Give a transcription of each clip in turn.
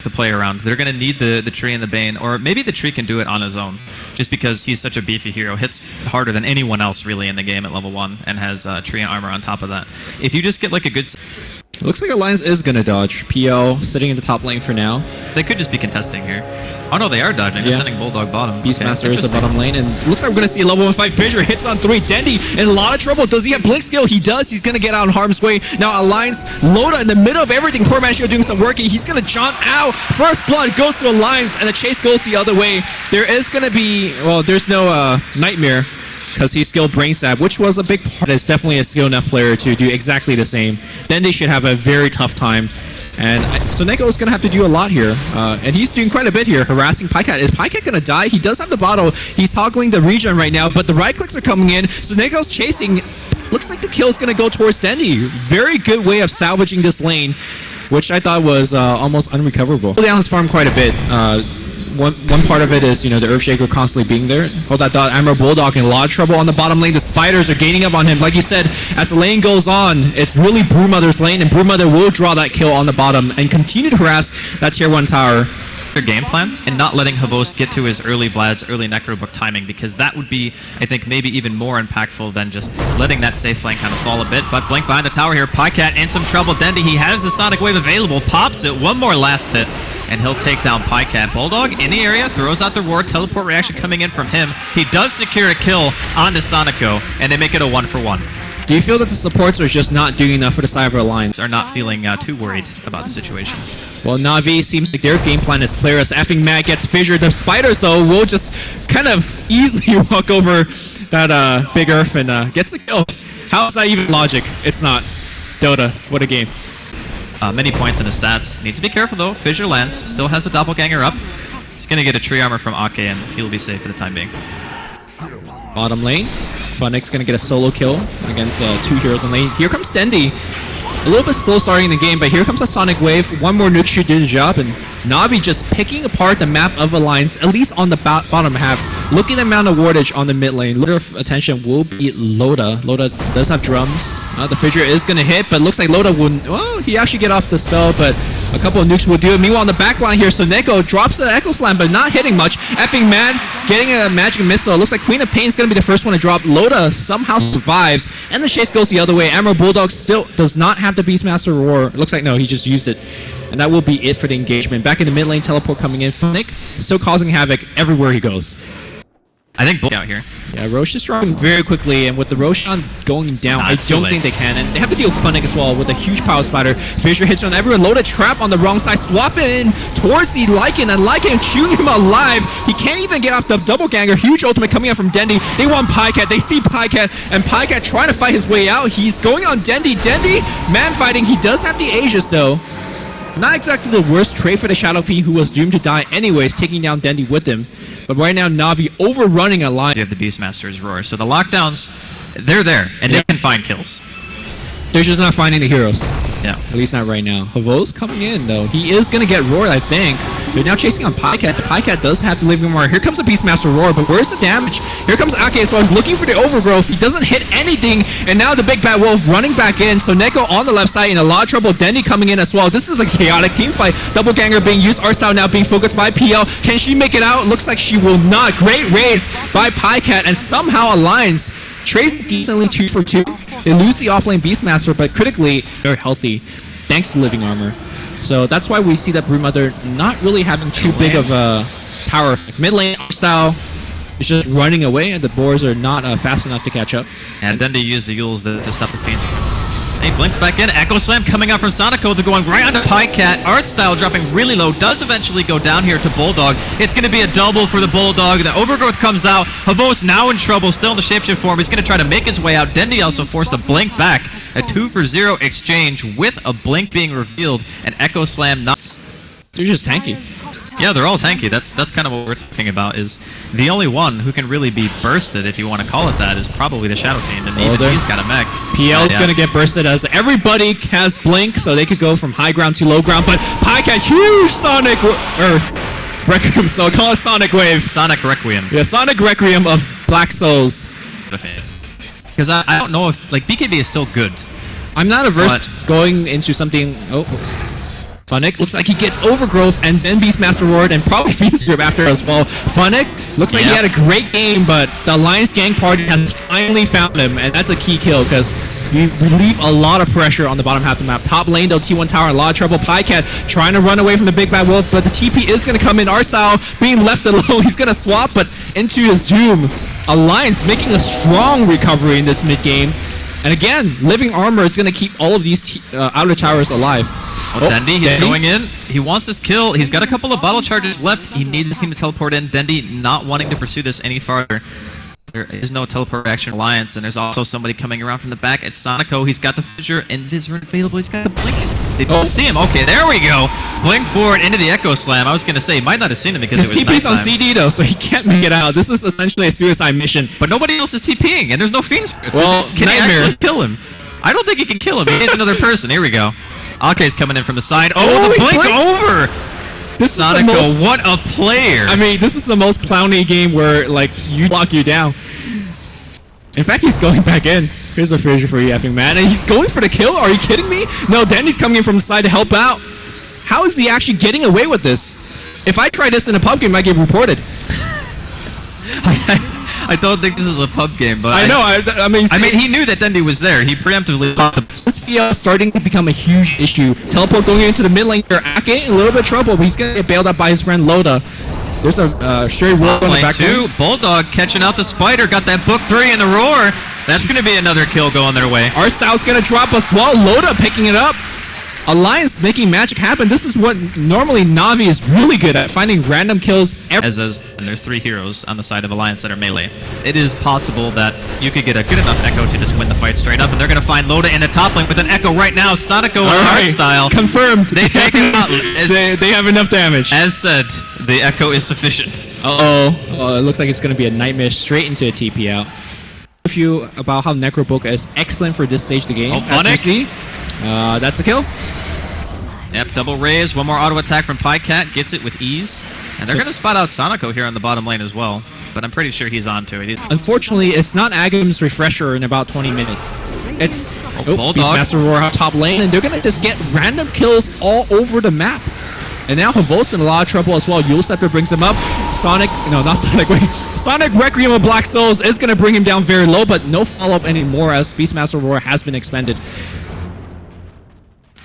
to play around. They're going to need the tree and the Bane, or maybe the tree can do it on his own, just because he's such a beefy hero. Hits harder than anyone else really in the game at level 1, and has tree and armor on top of that. If you just get like a good... Looks like Alliance is going to dodge. PL sitting in the top lane for now. They could just be contesting here. Oh no, they are dodging. They're sending Bulldog bottom. Beastmaster is the bottom lane, and looks like we're going to see a level 1 fight. Fissure hits on 3. Dendy in a lot of trouble. Does he have Blink skill? He does. He's going to get out in harm's way. Now Alliance, Loda in the middle of everything. Poor Manshio doing some work, and he's going to jump out. First blood goes to Alliance, and the chase goes the other way. There is going to be, well, there's no Nightmare, because he skilled Brain Stab, which was a big part. It's definitely a skill enough player to do exactly the same. Then they should have a very tough time. And so Neko is going to have to do a lot here. And he's doing quite a bit here, harassing Pycat. Is Pycat going to die? He does have the bottle. He's toggling the regen right now, but the right clicks are coming in. So Neko's chasing. Looks like the kill is going to go towards Dendy. Very good way of salvaging this lane, which I thought was almost unrecoverable. Down his farm quite a bit. One part of it is, you know, the Earthshaker constantly being there. Hold that dot. Admiral Bulldog in a lot of trouble on the bottom lane. The spiders are gaining up on him. Like you said, as the lane goes on, it's really Brewmother's lane, and Brewmother will draw that kill on the bottom and continue to harass that tier 1 tower. Their game plan and not letting Havos get to his early Vlad's early Necrobook timing, because that would be, I think, maybe even more impactful than just letting that safe lane kind of fall a bit. But Blink behind the tower here. Pycat in some trouble. Dendy, he has the Sonic Wave available, pops it, one more last hit, and he'll take down Pycat. Bulldog in the area, throws out the roar, teleport reaction coming in from him. He does secure a kill on the Sonico, and they make it a 1-for-1. Do you feel that the supports are just not doing enough for the Cyber Alliance? Are not feeling too worried about the situation. Well, NaVi seems like their game plan is clear as effing Matt gets fissured. The spiders, though, will just kind of easily walk over that Big Earth and gets a kill. How is that even logic? It's not. Dota, what a game. Many points in his stats. Needs to be careful, though. Fissure lands. Still has the Doppelganger up. He's going to get a tree armor from Ake, and he'll be safe for the time being. Bottom lane. Funnick's going to get a solo kill against 2 heroes in lane. Here comes Dendy. A little bit slow starting the game, but here comes a Sonic Wave. One more nuke should do the job, and NaVi just picking apart the map of Alliance, at least on the bottom half. Look at the amount of wardage on the mid lane. Little attention will be Loda. Loda does have drums. The Fissure is going to hit, but looks like Loda wouldn't... Well, he actually get off the spell, but a couple of nukes will do it. Meanwhile, on the back line here, so Neko drops the Echo Slam, but not hitting much. Effing Mad getting a Magic Missile. It looks like Queen of Pain is going to be the first one to drop. Loda somehow survives, and the chase goes the other way. Admiral Bulldog still does not have the Beastmaster Roar. It looks like, no, he just used it. And that will be it for the engagement. Back in the mid lane, teleport coming in. Funnick still causing havoc everywhere he goes. I think out here. Yeah, Roche is dropping very quickly, and with the Roshan going down, I don't think they can. And they have to deal with Funnick as well with a huge power spider. Fissure hits on everyone. Load a trap on the wrong side. Swap it in towards the Lycan, and Lycan chewing him alive. He can't even get off the Doppelganger. Huge ultimate coming out from Dendy. They want Pycat. They see Pycat, and Pycat trying to fight his way out. He's going on Dendy. Dendy, man fighting. He does have the Aegis, though. Not exactly the worst trade for the Shadow Fiend, who was doomed to die anyways, taking down Dendy with him. But right now, NaVi overrunning a line. You have the Beastmaster's Roar. So the lockdowns, they're there, and they can find kills. They're just not finding the heroes. Yeah. At least not right now. Havos coming in, though. He is going to get roared, I think. They're now chasing on Pycat. Pycat does have the living roar. Here comes the Beastmaster Roar, but where's the damage? Here comes Ake as well. He's looking for the overgrowth. He doesn't hit anything, and now the Big Bad Wolf running back in. So Neko on the left side in a lot of trouble. Dendy coming in as well. This is a chaotic team fight. Doppelganger being used. Arstyle now being focused by PL. Can she make it out? Looks like she will not. Great raise by Pycat, and somehow Alliance trades decently 2 for 2. They lose the offlane Beastmaster, but critically, very healthy, thanks to Living Armor. So that's why we see that Brewmother not really having too big of a power effect. Mid lane, style is just running away, and the boars are not fast enough to catch up. And then they use the Yules to stop the Fiends. He blinks back in. Echo Slam coming out from Sonico. They're going right onto Pycat. Art Style dropping really low. Does eventually go down here to Bulldog. It's going to be a double for the Bulldog. The Overgrowth comes out. Havos now in trouble. Still in the shapeshift form. He's going to try to make his way out. Dendy also forced a blink back. A 2-for-0 exchange with a blink being revealed. And Echo Slam not... They're just tanky. Yeah, they're all tanky. That's kind of what we're talking about. Is the only one who can really be bursted, if you want to call it that, is probably the Shadow Fiend, and even he's got a mech. PL's going to get bursted as everybody has blink, so they could go from high ground to low ground. But Pycat, huge Sonic Requiem, so call it Sonic Wave. Sonic Requiem. Yeah, Sonic Requiem of Black Souls. Because I don't know if BKB is still good. I'm not averse going into something. Funnick looks like he gets Overgrowth and then Beastmaster Ward and probably Phoenix Grip after as well. Funnick looks like he had a great game, but the Alliance Gang Party has finally found him, and that's a key kill because we relieve a lot of pressure on the bottom half of the map. Top lane though, T1 Tower, a lot of trouble. Pycat trying to run away from the big bad wolf, but the TP is going to come in. Arsile being left alone. He's going to swap, but into his doom. Alliance making a strong recovery in this mid game. And again, Living Armor is going to keep all of these outer towers alive. Dendi, he's going in. He wants his kill. He's got a couple of bottle charges left. He needs his team to teleport in. Dendi not wanting to pursue this any farther. There is no teleport action Alliance, and there's also somebody coming around from the back. It's Sonico. He's got the Fissure and Visor available. He's got the Blink. They don't see him. Okay, there we go. Blink forward into the Echo Slam. I was going to say, he might not have seen him because his it was TP's on CD though, so he can't make it out. This is essentially a suicide mission. But nobody else is TPing, and there's no Fiends. Well, can he Nightmare actually kill him? I don't think he can kill him. He needs another person. Here we go. Ake's coming in from the side. Oh, the Blink over! This Sonico, is what a player! I mean, this is the most clowny game where, like, you lock you down. In fact, he's going back in. Here's a fissure for you, effing man. And he's going for the kill? Are you kidding me? No, Danny's coming in from the side to help out. How is he actually getting away with this? If I try this in a pub game, I get reported. I don't think this is a pub game, but I know. I mean, he knew that Dendi was there. He preemptively bought this PL starting to become a huge issue. Teleport going into the mid lane here. Ake in a little bit of trouble, but he's gonna get bailed out by his friend Loda. There's a Sherry Wolf on the back lane. Bulldog catching out the Spider. Got that book 3 in the roar. That's gonna be another kill going their way. Arstyle's gonna drop a swell. Loda picking it up. Alliance making magic happen. This is what normally NaVi is really good at, finding random kills. And there's 3 heroes on the side of Alliance that are melee. It is possible that you could get a good enough Echo to just win the fight straight up, and they're going to find Loda in the top lane with an Echo right now. Sonico and Arstyle. Confirmed. They take it out. They have enough damage. As said, the Echo is sufficient. It looks like it's going to be a nightmare straight into a TP out. You about how Necrobook is excellent for this stage of the game. Funnick. That's a kill. Yep, double raise. One more auto attack from Pycat. Gets it with ease. And they're going to spot out Sonico here on the bottom lane as well. But I'm pretty sure he's onto it. Unfortunately, it's not Agam's Refresher in about 20 minutes. It's Beastmaster Roar on top lane, and they're going to just get random kills all over the map. And now Havos in a lot of trouble as well. Yule Scepter brings him up. Sonic Requiem of Black Souls is going to bring him down very low, but no follow-up anymore as Beastmaster Roar has been expended.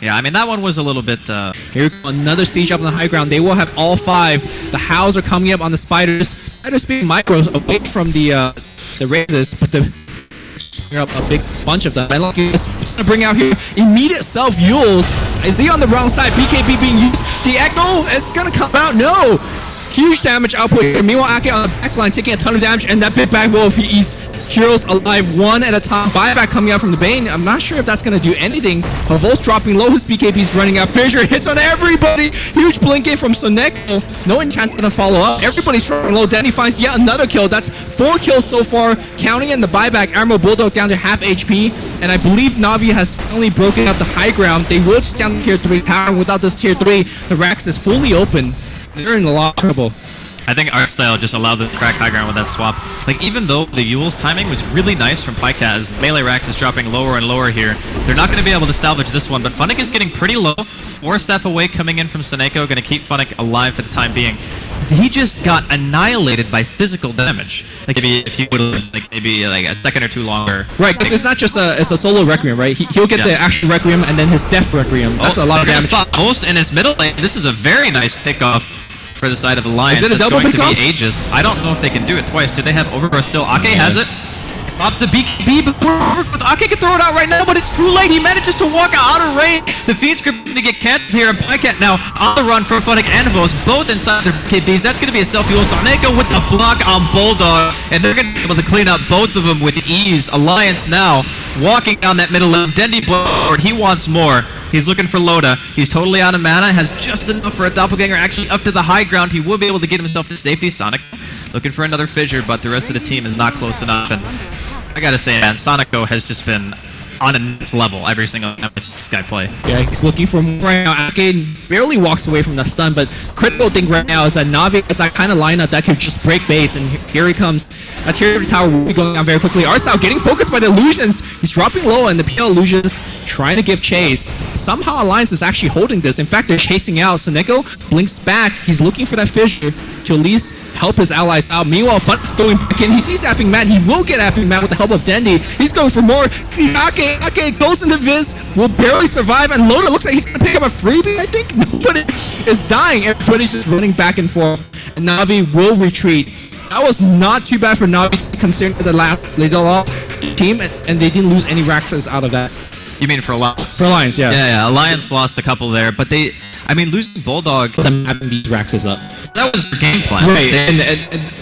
Yeah, I mean, that one was a little bit... Here we go, another siege up on the high ground. They will have all 5. The Howls are coming up on the Spiders. Spiders being micros away from the raises, but the... up a big bunch of them. I like this to bring out here immediate self Yules. Is he on the wrong side? BKB being used. The Echo is going to come out. No! Huge damage output here. Meanwhile, Ake on the backline taking a ton of damage, and that big bad wolf, he's heroes alive one at a time. Buyback coming out from the Bane. I'm not sure if that's going to do anything. Havos dropping low. His BKB's running out. Fissure hits on everybody. Huge blinking from Soneko. No enchant going to follow up. Everybody's dropping low. Danny finds yet another kill. That's 4 kills so far. Counting in the buyback. Armo Bulldog down to half HP. And I believe NaVi has finally broken out the high ground. They will take down the tier 3 tower. Without this tier 3, the Rax is fully open. They're in a lot of trouble. I think Artstyle just allowed them to crack high ground with that swap. Like, even though the Yule's timing was really nice from Pycat as melee Rax is dropping lower and lower here, they're not going to be able to salvage this one, but Funnick is getting pretty low. 4 staff away coming in from Soneko, going to keep Funnick alive for the time being. He just got annihilated by physical damage. Like, maybe if he would have, like, maybe like a second or 2 longer. Right, because it's not just it's a solo Requiem, right? He'll get the actual Requiem and then his Death Requiem. That's a lot of damage. Most in his middle lane. This is a very nice pickoff for the side of Alliance. Is it a double going to pickoff? be Aegis. I don't know if they can do it twice. Did they have Overgrowth still? Ake has it. Pops the BKB before Overgrowth. Ake can throw it out right now, but it's too late. He manages to walk out of range. The Fiend's going to get camped here, and Pycat now on the run for Funnick and Havos, both inside their BKBs. That's going to be a self-heal. Soneko with the block on Bulldog, and they're going to be able to clean out both of them with ease. Alliance now walking down that middle lane. Dendi board. He wants more. He's looking for Loda. He's totally out of mana, has just enough for a doppelganger. Actually up to the high ground. He will be able to get himself to safety. Sonic looking for another fissure, but the rest of the team is not close enough. And I gotta say, man, Sonico has just been on a next level every single time this guy play. Yeah, he's looking for more right now. Ake barely walks away from the stun, but critical thing right now is that NaVi has that kind of lineup that could just break base, and here he comes. That tier 3 tower will be going down very quickly. Arstyle getting focused by the illusions. He's dropping low, and the PL illusions trying to give chase. Somehow Alliance is actually holding this. In fact, they're chasing out. So Neko blinks back. He's looking for that fissure to at least help his allies out. Meanwhile, Fun's going back in. He sees Effing Matt. He will get Effing Matt with the help of Dendi. He's going for more. Ake goes into Viz, will barely survive, and Loda looks like he's going to pick up a freebie, I think. Nobody is dying. Everybody's just running back and forth, and NaVi will retreat. That was not too bad for NaVi, considering the they lost team, and they didn't lose any Raxas out of that. You mean for Alliance? For Alliance, yeah. Yeah, Alliance lost a couple there, but losing Bulldog... Them having these Raxas up. That was the game plan. Right, and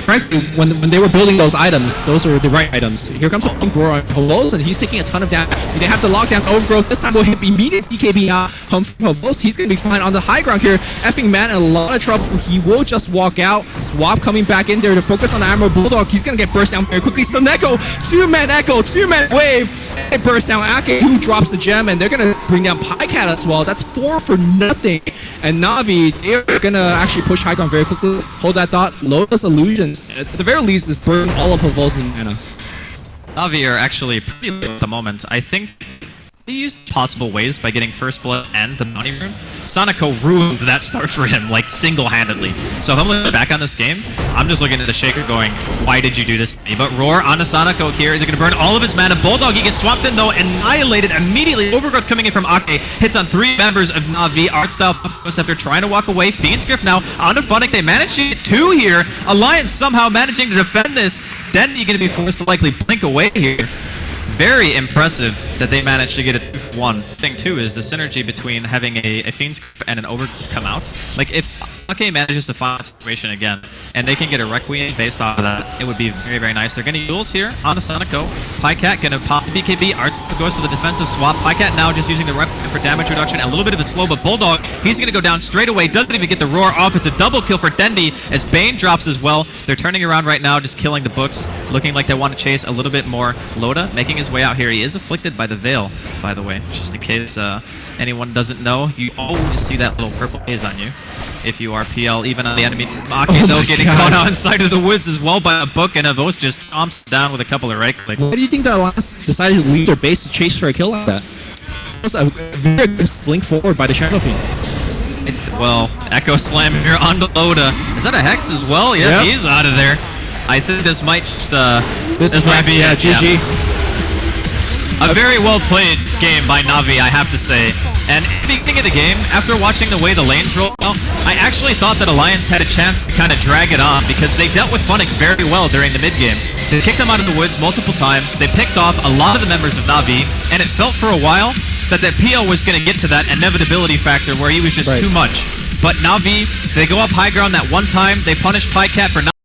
frankly, when they were building those items, those were the right items. Here comes a pink roar on Havos, and he's taking a ton of damage. They have the lockdown overgrowth. This time will hit immediate BKB out from Havos. He's going to be fine on the high ground here. Effing Man in a lot of trouble. He will just walk out. Swap coming back in there to focus on the Admiral Bulldog. He's going to get burst down very quickly. So Neko, 2-man Echo, 2-man Wave. They burst down Ake, who drops the gem, and they're going to bring down Pycat as well. That's 4 for nothing. And NaVi, they're going to actually push high ground very quickly. Hold that thought. Lotus Illusions, at the very least, is burning all of Havos and mana. NaVi are actually pretty low at the moment. I think they used possible ways by getting first blood and the bounty rune. Sonico ruined that start for him, like, single-handedly. So if I'm looking back on this game, I'm just looking at the Shaker going, why did you do this to me? But Roar on the Sonico here is going to burn all of his mana. Bulldog, he gets swapped in, though, annihilated immediately. Overgrowth coming in from Ake, hits on 3 members of NaVi. Artstyle pops after trying to walk away. Fiend's Grip now onto Funnick. They managed to get 2 here. Alliance somehow managing to defend this. Dendi going to be forced to likely blink away here. Very impressive that they managed to get a 2-1. Thing too is the synergy between having a Fiend's Grip and an Overgrowth come out. Like, if Ake manages to find a situation again, and they can get a Requiem based off of that, it would be very, very nice. They're getting duels here on the Sonico. Pycat gonna pop the BKB. Arts goes for the defensive swap. Pycat now just using the Requiem for damage reduction. A little bit of a slow, but Bulldog, he's gonna go down straight away. Doesn't even get the Roar off. It's a double kill for Dendi as Bane drops as well. They're turning around right now, just killing the books, looking like they want to chase a little bit more. Loda making his way out here. He is afflicted by the Veil, by the way, just in case anyone doesn't know. You always see that little purple haze on you if you are PL, even on the enemy team. Ake, though, getting caught out inside of the woods as well by a book, and Avos just chomps down with a couple of right clicks. Why do you think that Alliance decided to leave their base to chase for a kill like that? It was a very good blink forward by the Shadow Fiend. Well, Echo Slam here onto Loda. Is that a Hex as well? Yeah, yep. He's out of there. I think this might just, this might be GG. Yeah. A very well played game by NaVi, I have to say. And at the beginning of the game, after watching the way the lanes roll out, I actually thought that Alliance had a chance to kind of drag it on because they dealt with Funnick very well during the mid-game. They kicked him out of the woods multiple times, they picked off a lot of the members of NaVi, and it felt for a while that PL was going to get to that inevitability factor where he was just too much. But NaVi, they go up high ground that one time, they punish Pycat for not